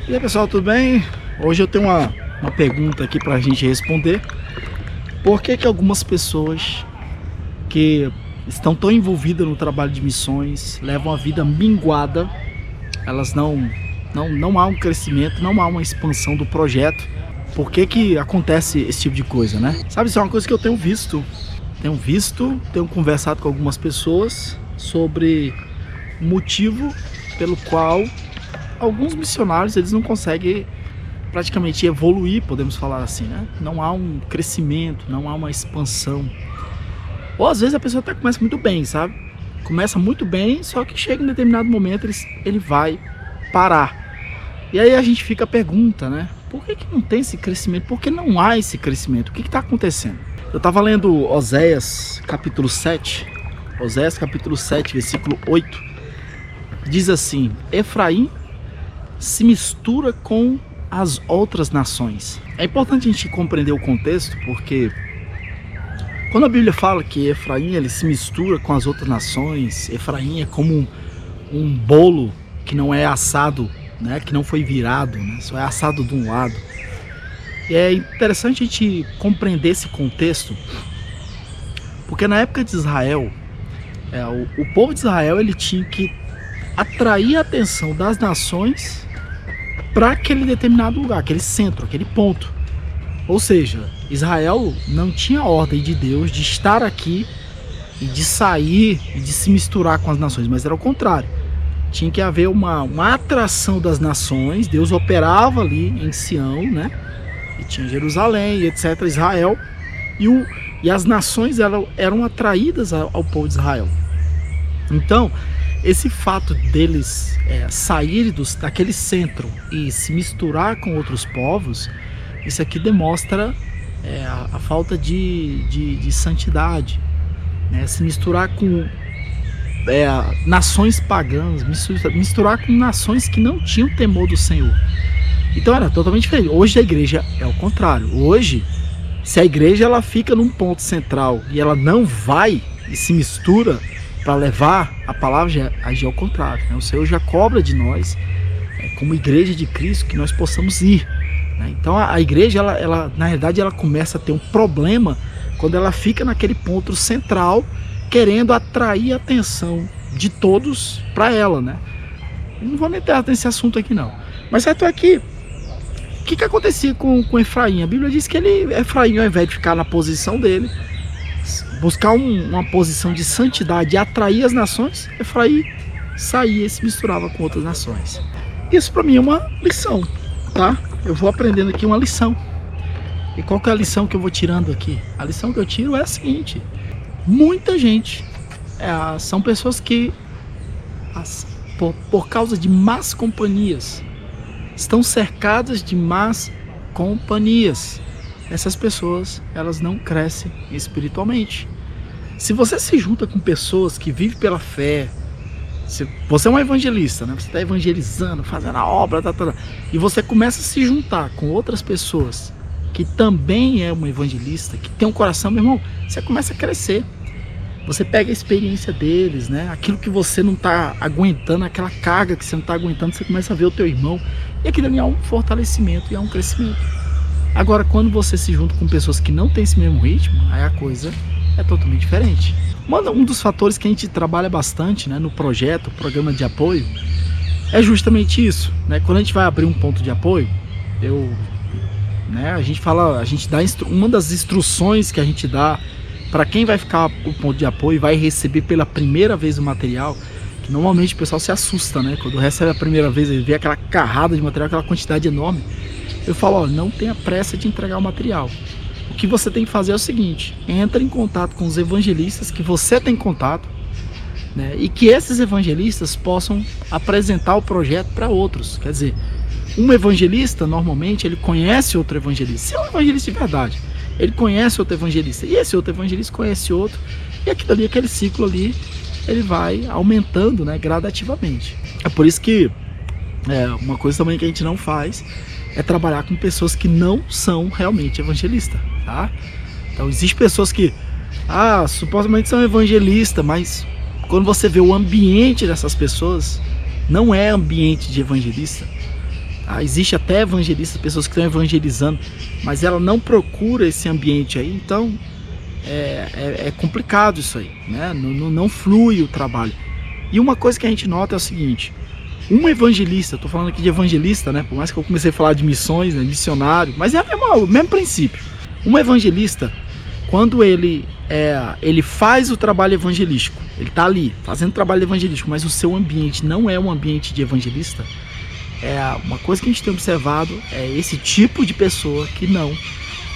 E aí pessoal, tudo bem? Hoje eu tenho uma pergunta aqui pra gente responder. Por que algumas pessoas que estão tão envolvidas no trabalho de missões levam a vida minguada? Elas não há um crescimento, não há uma expansão do projeto. Por que acontece esse tipo de coisa, né? Sabe, isso é uma coisa que eu tenho visto. Tenho conversado com algumas pessoas sobre o motivo pelo qual alguns missionários eles não conseguem praticamente evoluir, podemos falar assim, né? Não há um crescimento, não há uma expansão. Ou às vezes a pessoa até começa muito bem, sabe? Começa muito bem, só que chega em determinado momento ele vai parar. E aí a gente fica a pergunta, né? Por que não tem esse crescimento? Por que não há esse crescimento? O que está acontecendo? Eu estava lendo Oséias capítulo 7, versículo 8. Diz assim: Efraim se mistura com as outras nações. É importante a gente compreender o contexto, porque quando a Bíblia fala que Efraim ele se mistura com as outras nações, Efraim é como um bolo que não é assado, né, que não foi virado, né, só é assado de um lado. E é interessante a gente compreender esse contexto, porque na época de Israel, o povo de Israel ele tinha que atrair a atenção das nações para aquele determinado lugar, aquele centro, aquele ponto. Ou seja, Israel não tinha ordem de Deus de estar aqui e de sair e de se misturar com as nações, mas era o contrário. Tinha que haver uma atração das nações. Deus operava ali em Sião, né? E tinha Jerusalém, etc., Israel. E as nações eram atraídas ao povo de Israel. Então, esse fato deles saírem daquele centro e se misturar com outros povos, isso aqui demonstra a falta de santidade, né? Se misturar com nações pagãs, misturar com nações que não tinham temor do Senhor. Então era totalmente diferente. Hoje a igreja é o contrário. Hoje, se a igreja ela fica num ponto central e ela não vai e se mistura para levar a palavra, agir ao contrário, né? O Senhor já cobra de nós, como igreja de Cristo, que nós possamos ir, né? Então a igreja, ela na realidade, ela começa a ter um problema quando ela fica naquele ponto central, querendo atrair a atenção de todos para ela, né? Eu não vou nem entrar nesse assunto aqui não. Mas certo é que o que acontecia com Efraim? A Bíblia diz que Efraim, ao invés de ficar na posição dele, buscar uma posição de santidade e atrair as nações, Efraim saía e se misturava com outras nações. Isso para mim é uma lição, tá? Eu vou aprendendo aqui uma lição. E qual que é a lição que eu vou tirando aqui? A lição que eu tiro é a seguinte: muita gente são pessoas que, por causa de más companhias, estão cercadas de más companhias. Essas pessoas, elas não crescem espiritualmente. Se você se junta com pessoas que vivem pela fé, você é um evangelista, né? Você está evangelizando, fazendo a obra, e você começa a se juntar com outras pessoas que também é um evangelista, que tem um coração, meu irmão, você começa a crescer. Você pega a experiência deles, né? Aquilo que você não está aguentando, aquela carga que você não está aguentando, você começa a ver o teu irmão, e aquilo ali é um fortalecimento e é um crescimento. Agora, quando você se junta com pessoas que não têm esse mesmo ritmo, aí a coisa é totalmente diferente. Um dos fatores que a gente trabalha bastante, né, no projeto, programa de apoio, é justamente isso, né? Quando a gente vai abrir um ponto de apoio, a gente dá uma das instruções que a gente dá para quem vai ficar o ponto de apoio e vai receber pela primeira vez o material, que normalmente o pessoal se assusta, né? Quando recebe a primeira vez, ele vê aquela carrada de material, aquela quantidade enorme. Eu falo, não tenha pressa de entregar o material. O que você tem que fazer é o seguinte: entre em contato com os evangelistas que você tem contato, né, e que esses evangelistas possam apresentar o projeto para outros. Quer dizer, um evangelista, normalmente, ele conhece outro evangelista. Se é um evangelista de verdade, ele conhece outro evangelista, e esse outro evangelista conhece outro, e aquele ciclo ali, ele vai aumentando, né, gradativamente. É por isso que uma coisa também que a gente não faz é trabalhar com pessoas que não são realmente evangelistas, tá? Então, existem pessoas que supostamente são evangelistas, mas quando você vê o ambiente dessas pessoas, não é ambiente de evangelista. Existe até evangelistas, pessoas que estão evangelizando, mas ela não procura esse ambiente aí, então é complicado isso aí, né? Não flui o trabalho. E uma coisa que a gente nota é o seguinte: um evangelista, estou falando aqui de evangelista, né? Por mais que eu comecei a falar de missões, né? Missionário, mas é o mesmo princípio. Um evangelista, quando ele faz o trabalho evangelístico, ele está ali fazendo trabalho evangelístico, mas o seu ambiente não é um ambiente de evangelista. Uma coisa que a gente tem observado é esse tipo de pessoa que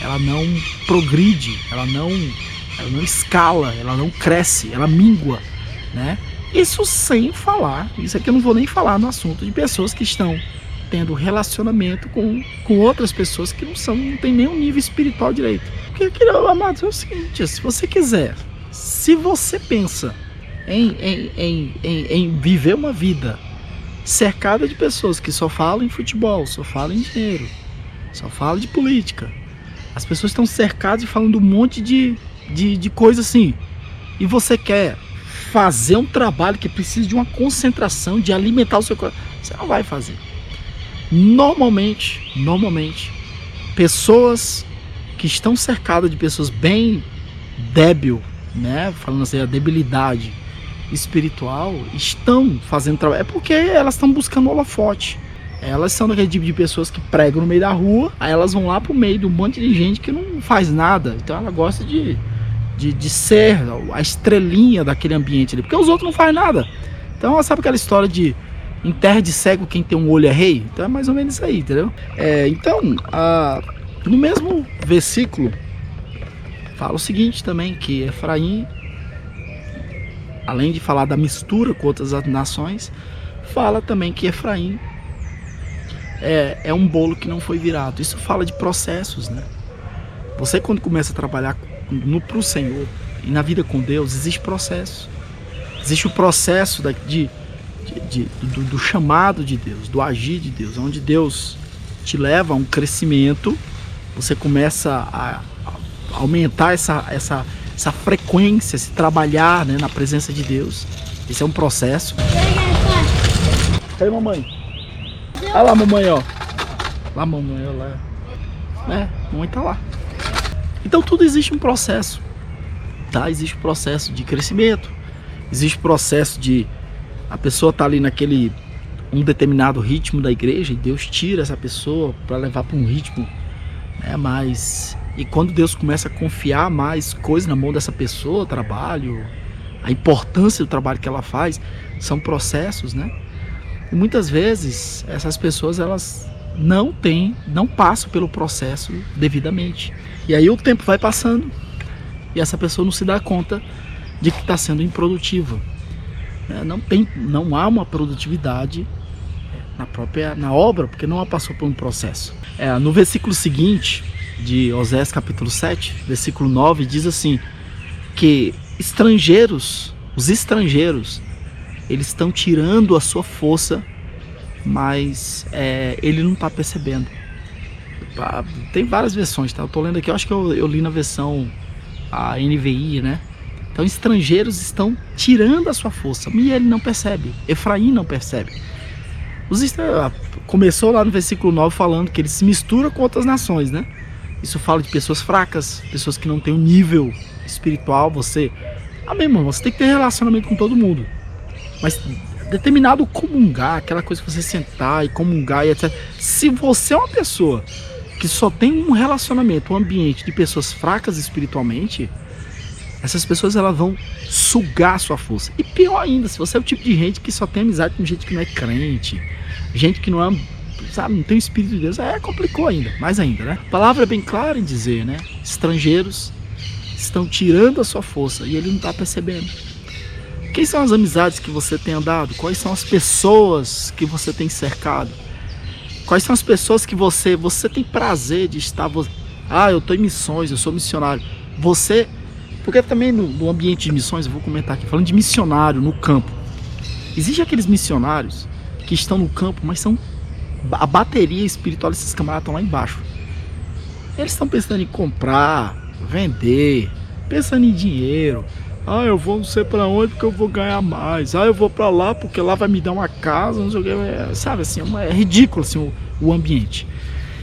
ela não progride, ela não escala, ela não cresce, ela mingua, né? Isso sem falar, isso aqui eu não vou nem falar no assunto de pessoas que estão tendo relacionamento com outras pessoas que não tem nenhum nível espiritual direito. Porque, amados, é o seguinte: se você quiser, se você pensa em viver uma vida cercada de pessoas que só falam em futebol, só falam em dinheiro, só falam de política, as pessoas estão cercadas e falando um monte de coisa assim, e você quer fazer um trabalho que precisa de uma concentração, de alimentar o seu coração, você não vai fazer. Normalmente, pessoas que estão cercadas de pessoas bem débil, né, falando assim, a debilidade espiritual, estão fazendo trabalho, é porque elas estão buscando holofote. Elas são daquele tipo de pessoas que pregam no meio da rua, aí elas vão lá pro meio de um monte de gente que não faz nada, então ela gosta de ser a estrelinha daquele ambiente ali, porque os outros não fazem nada. Então, sabe aquela história de em terra de cego quem tem um olho é rei? Então é mais ou menos isso aí, entendeu? Então, no mesmo versículo fala o seguinte também, que Efraim, além de falar da mistura com outras nações, fala também que Efraim é um bolo que não foi virado. Isso fala de processos, né? Você, quando começa a trabalhar pro Senhor e na vida com Deus, existe processo. Existe o processo do chamado de Deus, do agir de Deus, onde Deus te leva a um crescimento. Você começa a aumentar essa frequência, esse trabalhar, né, na presença de Deus. Esse é um processo. Cadê mamãe? Olha lá, mamãe, ó. Lá, mamãe, olha lá. Mamãe tá lá. Então tudo existe um processo, tá? Existe um processo de crescimento, existe um processo de a pessoa tá ali naquele um determinado ritmo da igreja e Deus tira essa pessoa para levar para um ritmo, né, mais. E quando Deus começa a confiar mais coisas na mão dessa pessoa, trabalho, a importância do trabalho que ela faz, são processos, né? E muitas vezes essas pessoas elas não passam pelo processo devidamente. E aí o tempo vai passando e essa pessoa não se dá conta de que está sendo improdutiva. Não há uma produtividade na obra, porque não a passou por um processo. No versículo seguinte de Oséias capítulo 7, versículo 9, diz assim, que os estrangeiros, eles estão tirando a sua força, mas ele não está percebendo. Tem várias versões, tá? Eu tô lendo aqui, eu acho que eu li na versão a NVI, né? Então, estrangeiros estão tirando a sua força e ele não percebe. Efraim não percebe. Começou lá no versículo 9 falando que ele se mistura com outras nações, né? Isso fala de pessoas fracas, pessoas que não têm um nível espiritual. Você tem que ter relacionamento com todo mundo, mas determinado comungar, aquela coisa que você sentar e comungar e etc. Se você é uma pessoa que só tem um relacionamento, um ambiente de pessoas fracas espiritualmente, essas pessoas elas vão sugar a sua força. E pior ainda, se você é o tipo de gente que só tem amizade com gente que não é crente, gente que não é, sabe, não tem o Espírito de Deus, complicou ainda, mais ainda, né? A palavra é bem clara em dizer, né? Estrangeiros estão tirando a sua força e ele não está percebendo. Quem são as amizades que você tem andado? Quais são as pessoas que você tem cercado? Quais são as pessoas que você tem prazer de estar? Eu estou em missões, eu sou missionário. Porque também no ambiente de missões, eu vou comentar aqui, falando de missionário no campo. Existem aqueles missionários que estão no campo, mas são a bateria espiritual desses camaradas estão lá embaixo. Eles estão pensando em comprar, vender, pensando em dinheiro. Eu vou não sei pra onde porque eu vou ganhar mais. Eu vou pra lá porque lá vai me dar uma casa, não sei o que. Sabe assim, é ridículo assim, o ambiente.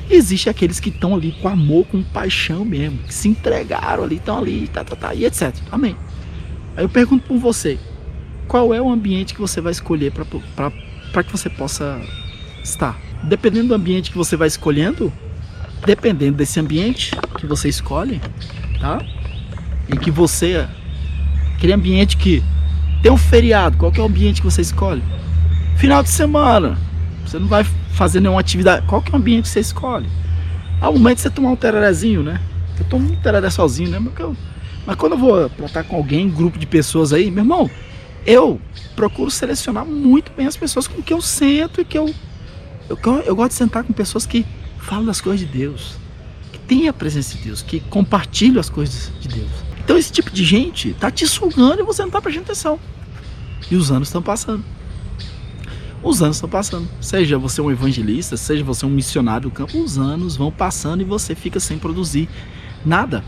Existe aqueles que estão ali com amor, com paixão mesmo, que se entregaram ali, estão ali, e etc. Amém. Aí eu pergunto por você, qual é o ambiente que você vai escolher para que você possa estar? Dependendo do ambiente que você vai escolhendo, dependendo desse ambiente que você escolhe, tá? Em que você, aquele ambiente que tem um feriado, qual que é o ambiente que você escolhe? Final de semana, você não vai fazer nenhuma atividade, qual que é o ambiente que você escolhe? Há um momento de você tomar um tererezinho, né? Eu tomo um tereré sozinho, né? Mas quando eu vou plantar com alguém, um grupo de pessoas aí, meu irmão, eu procuro selecionar muito bem as pessoas com quem eu sento e que eu gosto de sentar com pessoas que falam das coisas de Deus, que têm a presença de Deus, que compartilham as coisas de Deus. Então esse tipo de gente tá te sugando e você não tá prestando atenção. E os anos estão passando. Os anos estão passando. Seja você um evangelista, seja você um missionário do campo, os anos vão passando e você fica sem produzir nada.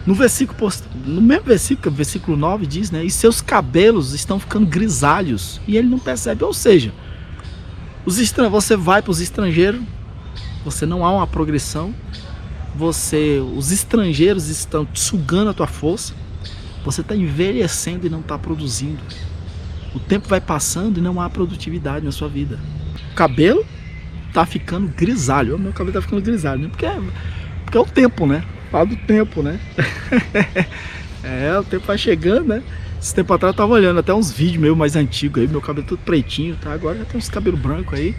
No mesmo versículo, versículo 9 diz, né? E seus cabelos estão ficando grisalhos e ele não percebe. Ou seja, você vai para os estrangeiros, você não há uma progressão, os estrangeiros estão sugando a tua força, você está envelhecendo e não está produzindo. O tempo vai passando e não há produtividade na sua vida. O cabelo está ficando grisalho. O meu cabelo está ficando grisalho, né? Porque é o tempo, né? Fala do tempo, né? O tempo vai chegando, né? Esse tempo atrás eu tava olhando até uns vídeos meio mais antigos aí, meu cabelo todo pretinho, tá? Agora já tem uns cabelos brancos aí.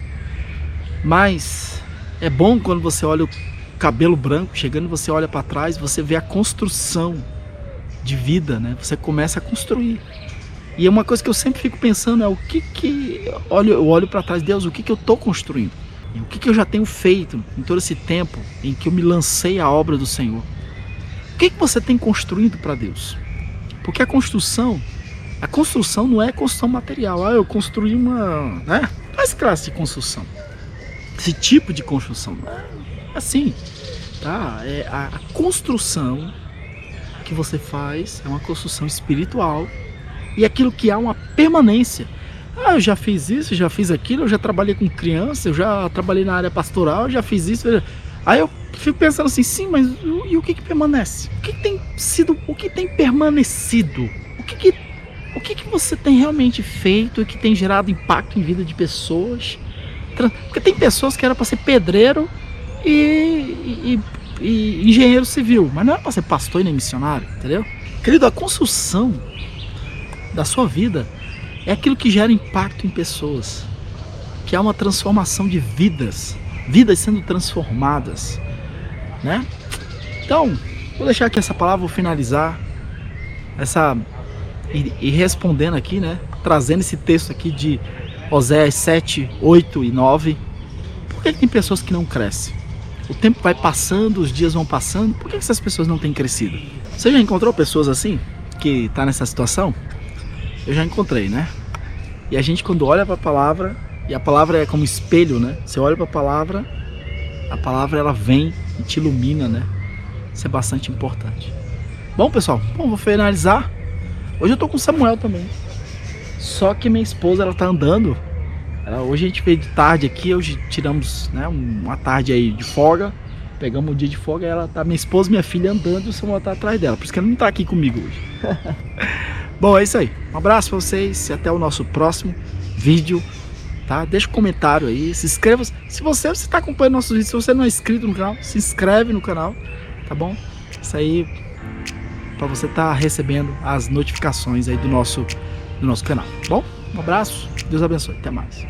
Mas é bom quando você olha o cabelo branco chegando, você olha para trás, você vê a construção de vida, né? Você começa a construir. E é uma coisa que eu sempre fico pensando, é o que eu olho para trás, Deus, o que eu tô construindo? E o que eu já tenho feito em todo esse tempo em que eu me lancei à obra do Senhor? O que você tem construído para Deus? Porque a construção não é construção material. Eu construí uma, né? Quais classe de construção? Esse tipo de construção, assim, tá? A construção que você faz é uma construção espiritual e aquilo que há uma permanência. Eu já fiz isso, já fiz aquilo, eu já trabalhei com criança, eu já trabalhei na área pastoral, eu já fiz isso. Aí eu fico pensando assim, sim, mas e o que permanece? O que tem permanecido? O que você tem realmente feito e que tem gerado impacto em vida de pessoas? Porque tem pessoas que eram para ser pedreiro e engenheiro civil, mas não era para ser pastor e nem missionário, entendeu? Querido, a construção da sua vida é aquilo que gera impacto em pessoas, que há uma transformação de vidas sendo transformadas, né? Então, vou deixar aqui essa palavra, vou finalizar e respondendo aqui, né? Trazendo esse texto aqui de Oséias 7, 8 e 9. Por que tem pessoas que não crescem? O tempo vai passando, os dias vão passando, por que essas pessoas não têm crescido? Você já encontrou pessoas assim, que tá nessa situação? Eu já encontrei, né? E a gente quando olha para a palavra, e a palavra é como espelho, né? Você olha para a palavra ela vem e te ilumina, né? Isso é bastante importante. Bom, pessoal, vou finalizar. Hoje eu tô com o Samuel também. Só que minha esposa, ela tá andando. Hoje a gente veio de tarde aqui, hoje tiramos, né, uma tarde aí de folga. Pegamos um dia de folga e minha esposa e minha filha andando e o Samuel tá atrás dela. Por isso que ela não tá aqui comigo hoje. Bom, é isso aí. Um abraço pra vocês e até o nosso próximo vídeo, tá? Deixa um comentário aí, se inscreva. Se você está acompanhando nossos vídeos, se você não é inscrito no canal, se inscreve no canal, tá bom? Isso aí para você estar recebendo as notificações aí do nosso canal, tá bom? Um abraço, Deus abençoe, até mais.